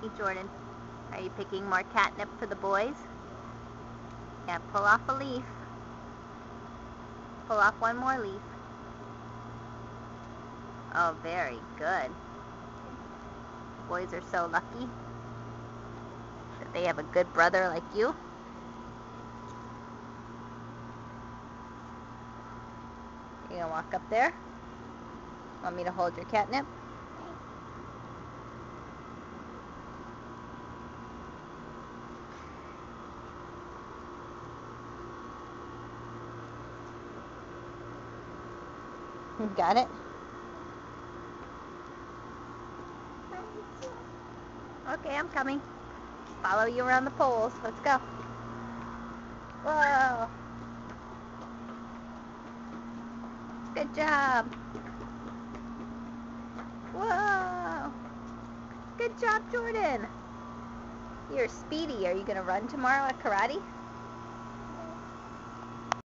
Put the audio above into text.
Hey Jordan, are you picking more catnip for the boys? Yeah, pull off a leaf. Pull off one more leaf. Oh, very good. Boys are so lucky that they have a good brother like you. You gonna walk up there? Want me to hold your catnip? You got it? Okay, I'm coming. Follow you around the poles. Let's go. Whoa. Good job. Whoa. Good job, Jordan. You're speedy. Are you going to run tomorrow at karate?